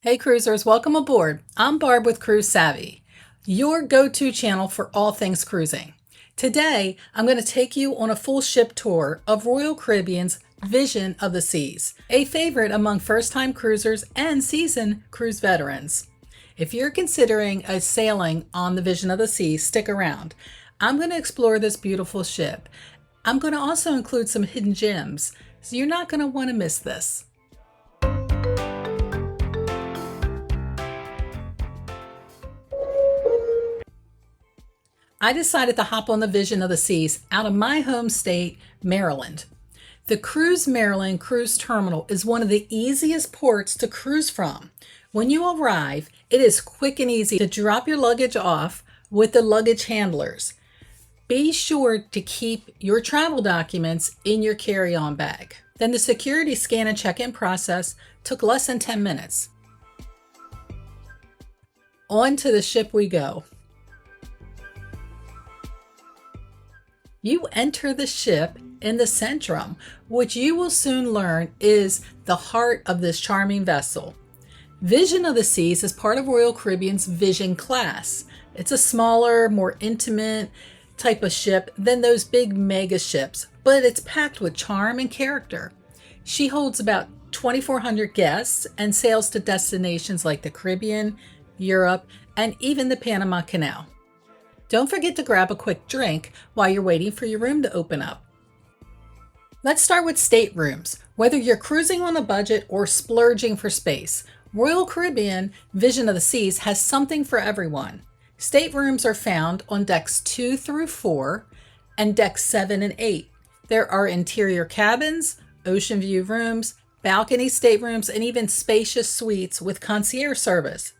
Hey cruisers, welcome aboard. I'm Barb with Cruise Savvy, your go-to channel for all things cruising. Today, I'm going to take you on a full ship tour of Royal Caribbean's Vision of the Seas, a favorite among first-time cruisers and seasoned cruise veterans. If you're considering a sailing on the Vision of the Seas, stick around. I'm going to explore this beautiful ship. I'm going to also include some hidden gems, so you're not going to want to miss this. I decided to hop on the Vision of the Seas out of my home state, Maryland. The Cruise Maryland Cruise Terminal is one of the easiest ports to cruise from. When you arrive, it is quick and easy to drop your luggage off with the luggage handlers. Be sure to keep your travel documents in your carry-on bag. Then the security scan and check-in process took less than 10 minutes. On to the ship we go. You enter the ship in the centrum, which you will soon learn is the heart of this charming vessel. Vision of the Seas is part of Royal Caribbean's Vision class. It's a smaller, more intimate type of ship than those big mega ships, but it's packed with charm and character. She holds about 2,400 guests and sails to destinations like the Caribbean, Europe, and even the Panama Canal. Don't forget to grab a quick drink while you're waiting for your room to open up. Let's start with staterooms. Whether you're cruising on a budget or splurging for space, Royal Caribbean Vision of the Seas has something for everyone. Staterooms are found on decks 2 through 4 and decks 7 and 8. There are interior cabins, ocean view rooms, balcony staterooms, and even spacious suites with concierge service.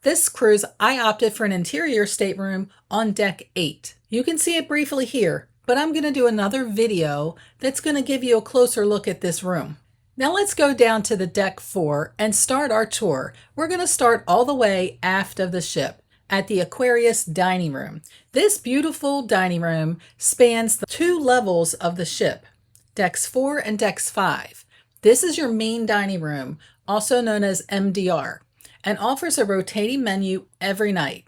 This cruise, I opted for an interior stateroom on deck 8. You can see it briefly here, but I'm going to do another video that's going to give you a closer look at this room. Now let's go down to the deck 4 and start our tour. We're going to start all the way aft of the ship at the Aquarius dining room. This beautiful dining room spans the 2 levels of the ship, decks 4 and decks 5. This is your main dining room, also known as MDR, and offers a rotating menu every night.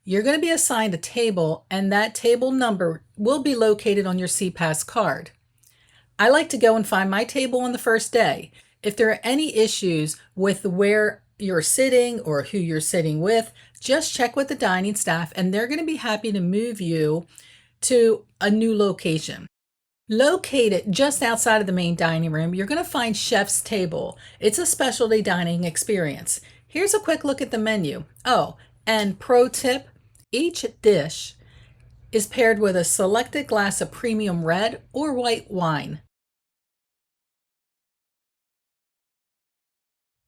You're going to be assigned a table, and that table number will be located on your SeaPass card. I like to go and find my table on the first day. If there are any issues with where you're sitting or who you're sitting with, just check with the dining staff and they're going to be happy to move you to a new location. Located just outside of the main dining room, you're going to find Chef's Table. It's a specialty dining experience. Here's a quick look at the menu. Oh, and pro tip, each dish is paired with a selected glass of premium red or white wine.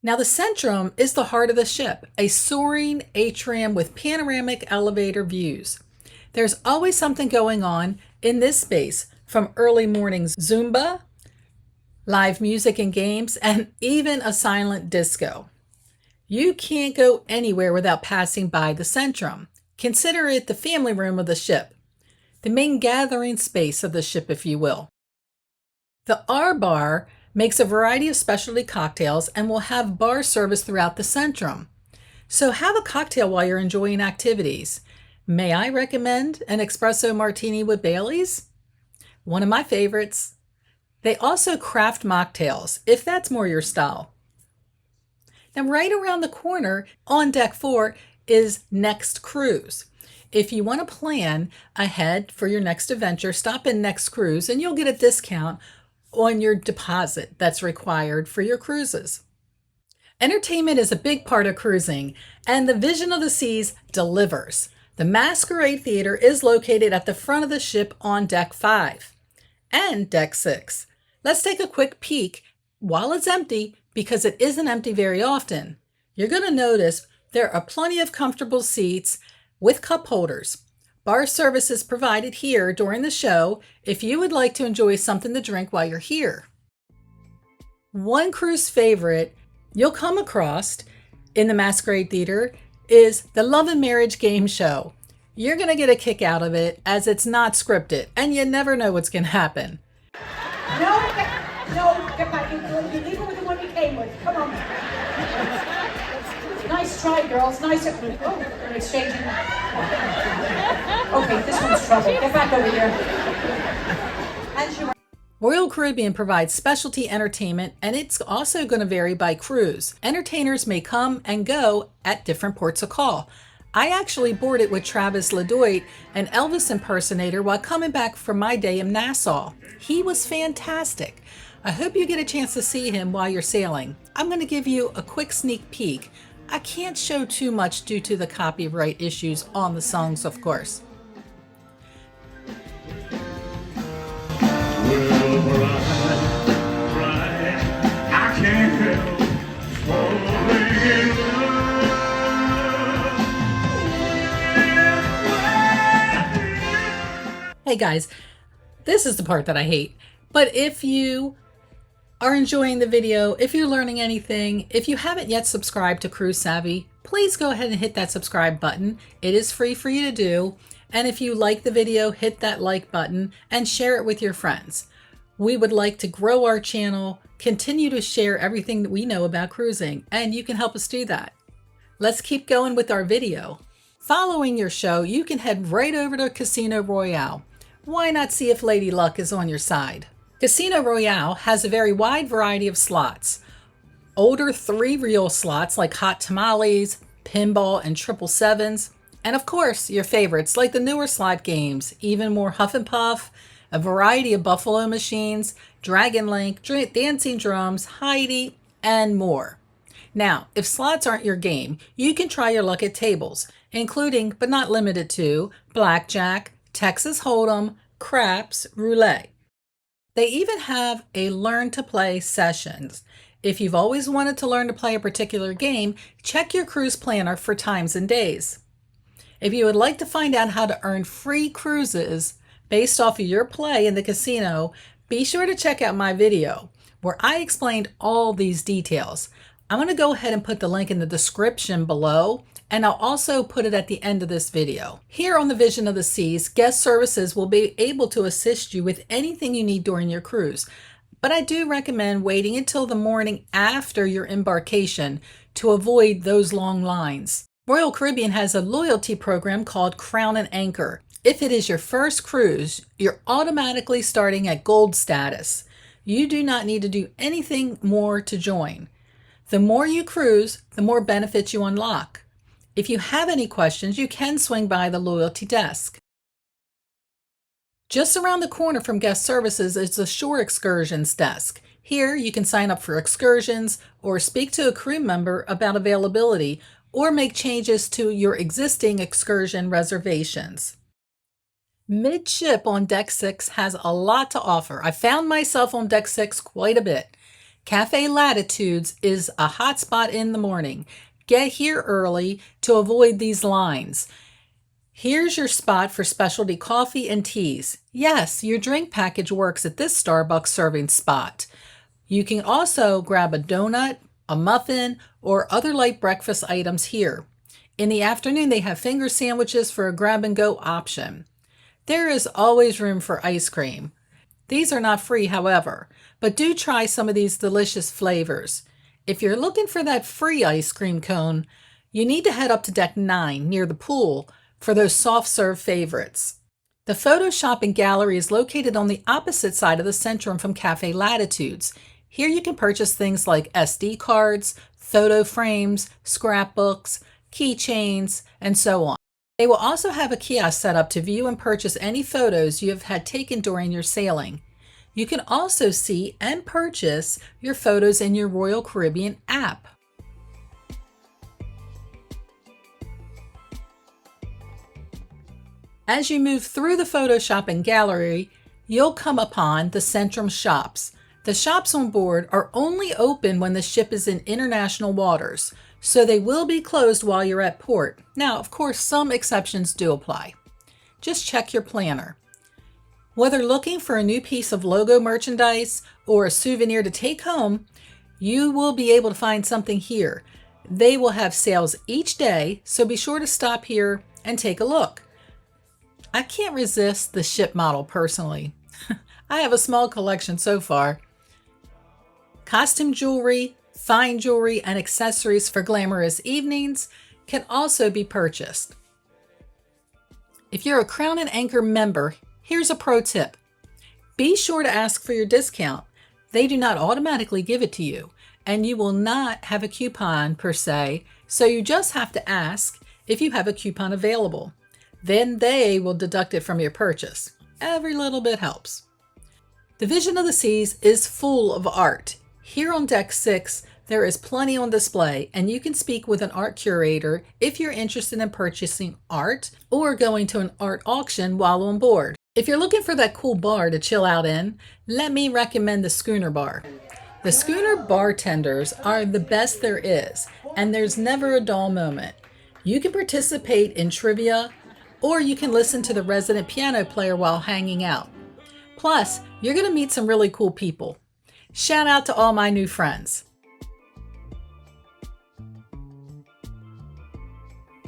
Now the centrum is the heart of the ship, a soaring atrium with panoramic elevator views. There's always something going on in this space, from early morning Zumba, live music and games, and even a silent disco. You can't go anywhere without passing by the centrum. Consider it the family room of the ship, the main gathering space of the ship, if you will. The R Bar makes a variety of specialty cocktails and will have bar service throughout the centrum. So have a cocktail while you're enjoying activities. May I recommend an espresso martini with Baileys? One of my favorites. They also craft mocktails, if that's more your style. Now, right around the corner on deck 4 is Next Cruise. If you want to plan ahead for your next adventure, stop in Next Cruise and you'll get a discount on your deposit that's required for your cruises. Entertainment is a big part of cruising, and the Vision of the Seas delivers. The Masquerade Theater is located at the front of the ship on deck 5 and deck 6. Let's take a quick peek while it's empty, because it isn't empty very often. You're going to notice there are plenty of comfortable seats with cup holders. Bar service is provided here during the show if you would like to enjoy something to drink while you're here. One cruise favorite you'll come across in the Masquerade Theater is the Love and Marriage game show. You're going to get a kick out of it as it's not scripted and you never know what's going to happen. No, get back. You leave her with the one you came with. Come on. Nice try, girls. Nice. Oh, they're exchanging. Okay, this one's trouble. Get back over here. And you. Royal Caribbean provides specialty entertainment, and it's also going to vary by cruise. Entertainers may come and go at different ports of call. I actually boarded with Travis LeDoit, an Elvis impersonator, while coming back from my day in Nassau. He was fantastic. I hope you get a chance to see him while you're sailing. I'm going to give you a quick sneak peek. I can't show too much due to the copyright issues on the songs, of course. Hey guys, this is the part that I hate. But if you are enjoying the video, if you're learning anything, if you haven't yet subscribed to Cruise Savvy, please go ahead and hit that subscribe button. It is free for you to do. And if you like the video, hit that like button and share it with your friends. We would like to grow our channel, continue to share everything that we know about cruising, and you can help us do that. Let's keep going with our video. Following your show, you can head right over to Casino Royale. Why not see if Lady Luck is on your side? Casino Royale has a very wide variety of slots. Older 3-reel slots like Hot Tamales, Pinball, and 777s. And of course, your favorites like the newer slot games, even more Huff and Puff, a variety of Buffalo machines, Dragon Link, Dancing Drums, Heidi, and more. Now, if slots aren't your game, you can try your luck at tables, including but not limited to Blackjack, Texas Hold'em, craps, roulette. They even have a learn to play sessions. If you've always wanted to learn to play a particular game, check your cruise planner for times and days. If you would like to find out how to earn free cruises based off of your play in the casino, be sure to check out my video where I explained all these details. I'm going to go ahead and put the link in the description below, and I'll also put it at the end of this video. Here on the Vision of the Seas, guest services will be able to assist you with anything you need during your cruise. But I do recommend waiting until the morning after your embarkation to avoid those long lines. Royal Caribbean has a loyalty program called Crown and Anchor. If it is your first cruise, you're automatically starting at gold status. You do not need to do anything more to join. The more you cruise, the more benefits you unlock. If you have any questions, you can swing by the loyalty desk. Just around the corner from guest services is the shore excursions desk. Here you can sign up for excursions or speak to a crew member about availability or make changes to your existing excursion reservations. Midship on Deck 6 has a lot to offer. I found myself on Deck 6 quite a bit. Cafe Latitudes is a hot spot in the morning. Get here early to avoid these lines. Here's your spot for specialty coffee and teas. Yes, your drink package works at this Starbucks serving spot. You can also grab a donut, a muffin, or other light breakfast items here. In the afternoon, they have finger sandwiches for a grab-and-go option. There is always room for ice cream. These are not free, however, but do try some of these delicious flavors. If you're looking for that free ice cream cone, you need to head up to Deck 9 near the pool for those soft serve favorites. The photo shop and gallery is located on the opposite side of the Centrum from Cafe Latitudes. Here you can purchase things like SD cards, photo frames, scrapbooks, keychains, and so on. They will also have a kiosk set up to view and purchase any photos you have had taken during your sailing. You can also see and purchase your photos in your Royal Caribbean app. As you move through the photo shop and gallery, you'll come upon the Centrum shops. The shops on board are only open when the ship is in international waters, so they will be closed while you're at port. Now, of course, some exceptions do apply. Just check your planner. Whether looking for a new piece of logo merchandise or a souvenir to take home, you will be able to find something here. They will have sales each day, so be sure to stop here and take a look. I can't resist the ship model personally. I have a small collection so far. Costume jewelry, fine jewelry, and accessories for glamorous evenings can also be purchased. If you're a Crown and Anchor member, here's a pro tip. Be sure to ask for your discount. They do not automatically give it to you, and you will not have a coupon per se, so you just have to ask if you have a coupon available. Then they will deduct it from your purchase. Every little bit helps. The Vision of the Seas is full of art. Here on Deck 6, there is plenty on display, and you can speak with an art curator if you're interested in purchasing art or going to an art auction while on board. If you're looking for that cool bar to chill out in, let me recommend the Schooner Bar. The Schooner bartenders are the best there is, and there's never a dull moment. You can participate in trivia, or you can listen to the resident piano player while hanging out. Plus, you're going to meet some really cool people. Shout out to all my new friends.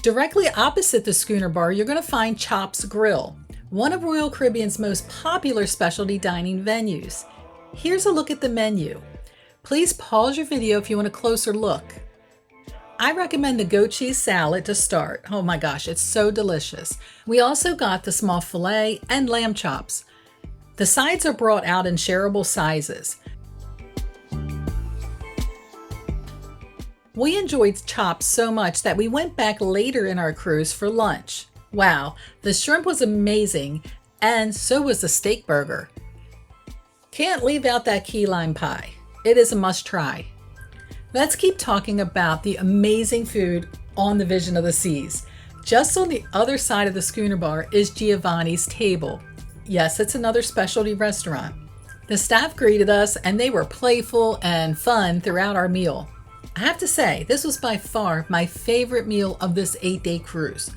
Directly opposite the Schooner Bar, you're going to find Chops Grill, one of Royal Caribbean's most popular specialty dining venues. Here's a look at the menu. Please pause your video if you want a closer look. I recommend the goat cheese salad to start. Oh my gosh, it's so delicious. We also got the small filet and lamb chops. The sides are brought out in shareable sizes. We enjoyed chops so much that we went back later in our cruise for lunch. Wow, the shrimp was amazing, and so was the steak burger. Can't leave out that key lime pie. It is a must try. Let's keep talking about the amazing food on the Vision of the Seas. Just on the other side of the Schooner Bar is Giovanni's Table. Yes, it's another specialty restaurant. The staff greeted us and they were playful and fun throughout our meal. I have to say, this was by far my favorite meal of this 8-day cruise.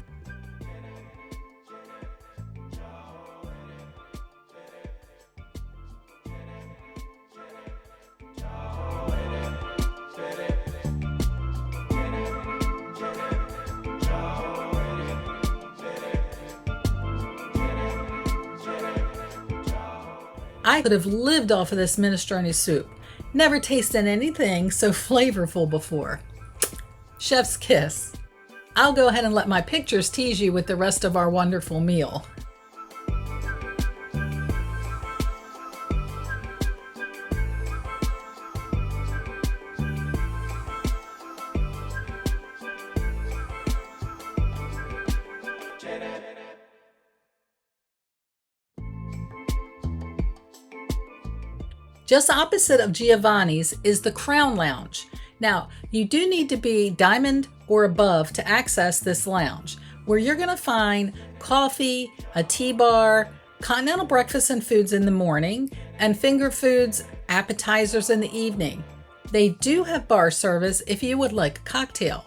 I could have lived off of this minestrone soup. Never tasted anything so flavorful before. Chef's kiss. I'll go ahead and let my pictures tease you with the rest of our wonderful meal. Just opposite of Giovanni's is the Crown Lounge. Now, you do need to be diamond or above to access this lounge, where you're going to find coffee, a tea bar, continental breakfast and foods in the morning, and finger foods, appetizers in the evening. They do have bar service if you would like a cocktail.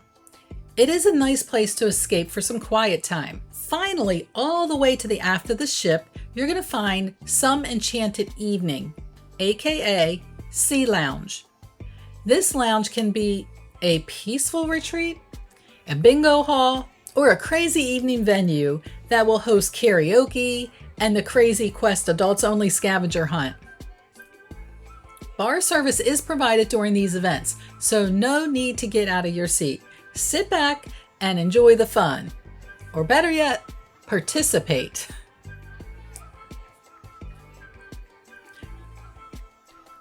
It is a nice place to escape for some quiet time. Finally, all the way to the aft of the ship, you're going to find Some Enchanted Evening, aka Sea Lounge. This lounge can be a peaceful retreat, a bingo hall, or a crazy evening venue that will host karaoke and the Crazy Quest adults only scavenger hunt. Bar service is provided during these events, so no need to get out of your seat. Sit back and enjoy the fun. Or better yet, participate.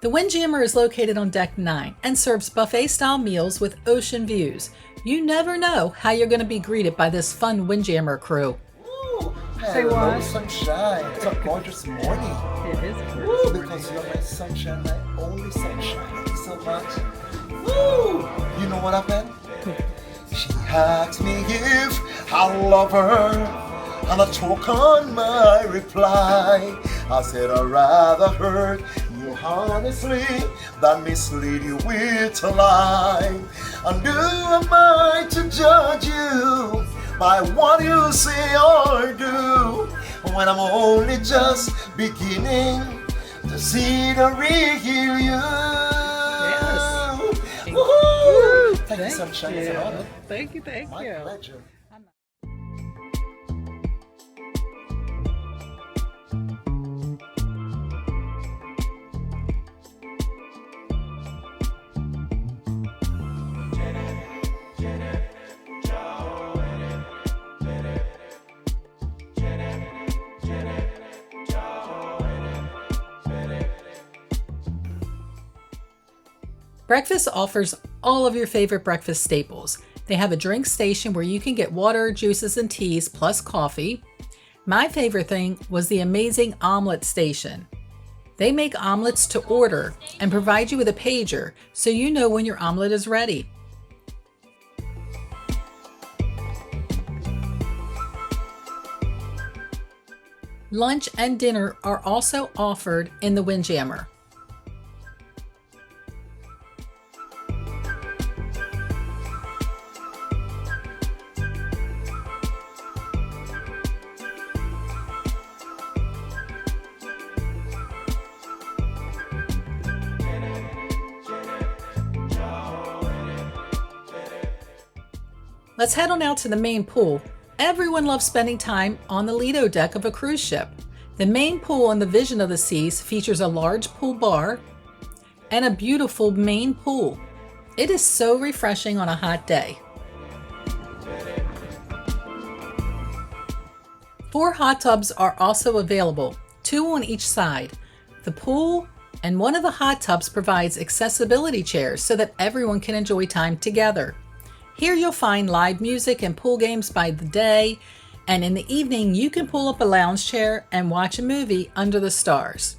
The Windjammer is located on Deck 9 and serves buffet-style meals with ocean views. You never know how you're going to be greeted by this fun Windjammer crew. Ooh, Say hello, what? sunshine. It's a gorgeous morning. It is a Woo, gorgeous because morning. you're my sunshine, my only sunshine. Thank you so much. Woo! You know what happened? She asked me if I love her, and I took on my reply. I said I'd rather hurt you honestly than mislead you with a lie. And who am I to judge you by what you say or do, when I'm only just beginning to see the real you? Yes. Woohoo! Thank you, sunshine. It's an honor. Thank you, thank My you. pleasure. Breakfast offers all of your favorite breakfast staples. They have a drink station where you can get water, juices, and teas, plus coffee. My favorite thing was the amazing omelet station. They make omelets to order and provide you with a pager so you know when your omelet is ready. Lunch and dinner are also offered in the Windjammer. Let's head on out to the main pool. Everyone loves spending time on the Lido deck of a cruise ship. The main pool on the Vision of the Seas features a large pool bar and a beautiful main pool. It is so refreshing on a hot day. 4 hot tubs are also available, 2 on each side. The pool and one of the hot tubs provides accessibility chairs so that everyone can enjoy time together. Here you'll find live music and pool games by the day, and in the evening you can pull up a lounge chair and watch a movie under the stars.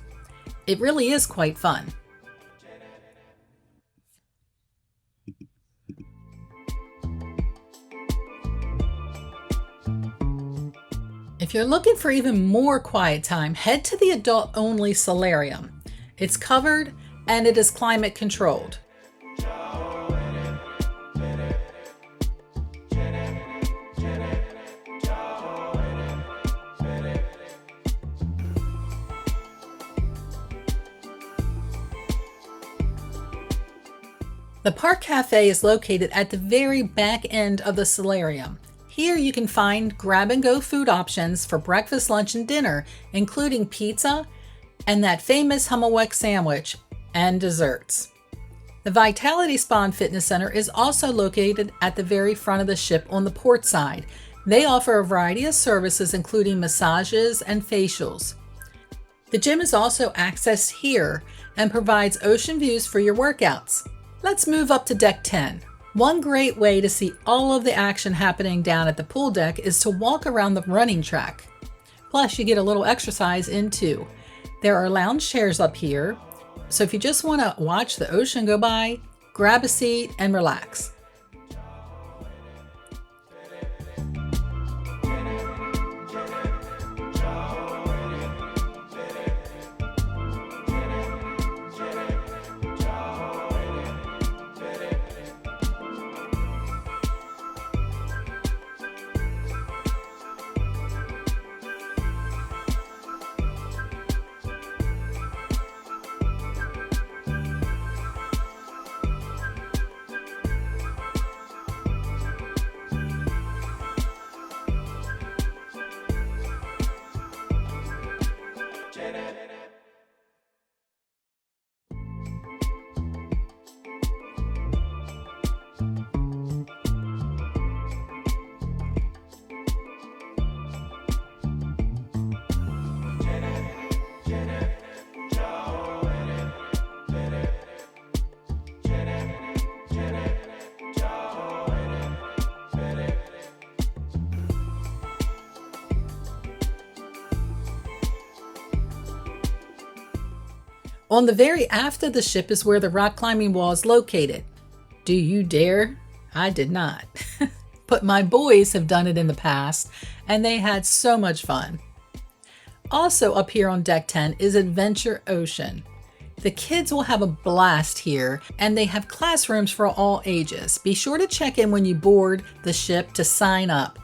It really is quite fun. If you're looking for even more quiet time, head to the adult-only solarium. It's covered and it is climate controlled. The Park Cafe is located at the very back end of the solarium. Here you can find grab-and-go food options for breakfast, lunch, and dinner, including pizza and that famous Hummelweck sandwich and desserts. The Vitality Spa and Fitness Center is also located at the very front of the ship on the port side. They offer a variety of services including massages and facials. The gym is also accessed here and provides ocean views for your workouts. Let's move up to deck 10. One great way to see all of the action happening down at the pool deck is to walk around the running track. Plus, you get a little exercise in too. There are lounge chairs up here, so if you just want to watch the ocean go by, grab a seat and relax. On the very aft of the ship is where the rock climbing wall is located. Do you dare? I did not. But my boys have done it in the past, and they had so much fun. Also up here on deck 10 is Adventure Ocean. The kids will have a blast here, and they have classrooms for all ages. Be sure to check in when you board the ship to sign up.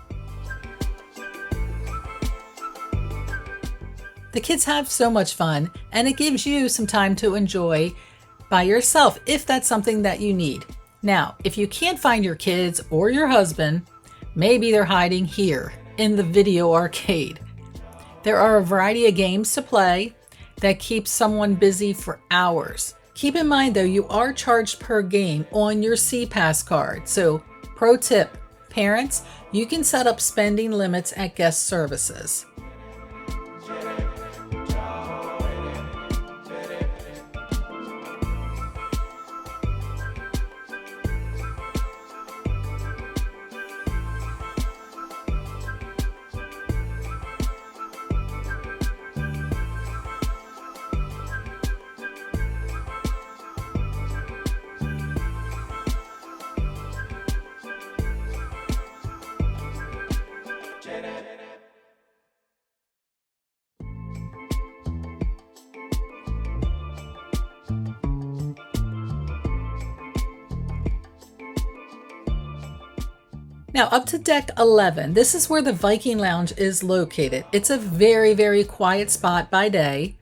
The kids have so much fun, and it gives you some time to enjoy by yourself if that's something that you need. Now, if you can't find your kids or your husband, maybe they're hiding here in the video arcade. There are a variety of games to play that keep someone busy for hours. Keep in mind though, you are charged per game on your SeaPass card. So, pro tip, parents, you can set up spending limits at guest services. Now up to deck 11, this is where the Viking Lounge is located. It's a very, very quiet spot by day,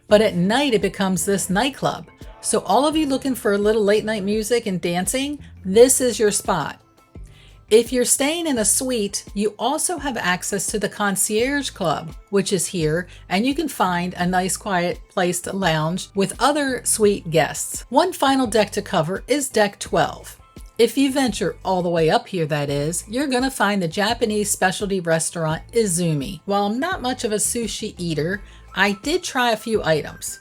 but at night it becomes this nightclub. So all of you looking for a little late night music and dancing, this is your spot. If you're staying in a suite, you also have access to the concierge club, which is here, and you can find a nice quiet place to lounge with other suite guests. One final deck to cover is deck 12. If you venture all the way up here, that is, you're going to find the Japanese specialty restaurant Izumi. While I'm not much of a sushi eater, I did try a few items.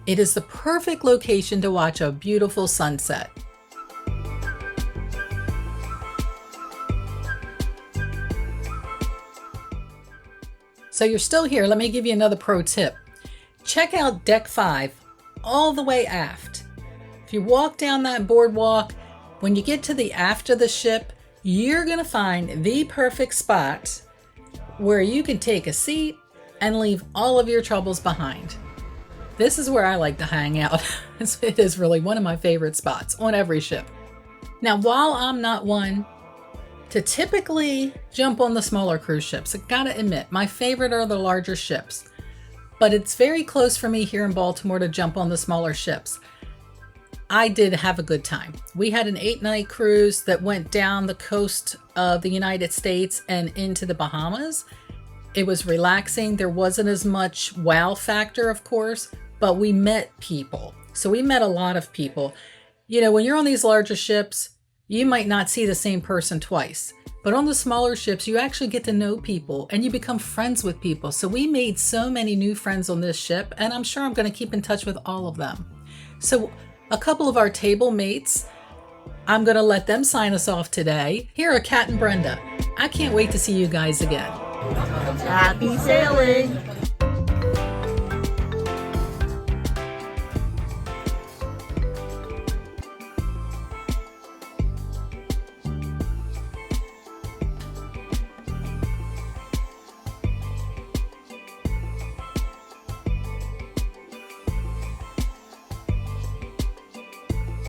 It is the perfect location to watch a beautiful sunset. So you're still here, let me give you another pro tip. Check out deck 5 all the way aft. If you walk down that boardwalk, when you get to the aft of the ship, you're going to find the perfect spot where you can take a seat and leave all of your troubles behind. This is where I like to hang out. It is really one of my favorite spots on every ship. Now, while I'm not one to typically jump on the smaller cruise ships, I gotta admit, my favorite are the larger ships. But it's very close for me here in Baltimore to jump on the smaller ships. I did have a good time. We had an 8-night cruise that went down the coast of the United States and into the Bahamas. It was relaxing. There wasn't as much wow factor, of course, but we met people. So we met a lot of people. You know, when you're on these larger ships, you might not see the same person twice. But on the smaller ships, you actually get to know people and you become friends with people. So we made so many new friends on this ship, and I'm sure I'm going to keep in touch with all of them. So a couple of our table mates, I'm going to let them sign us off today. Here are Kat and Brenda. I can't wait to see you guys again. Happy sailing!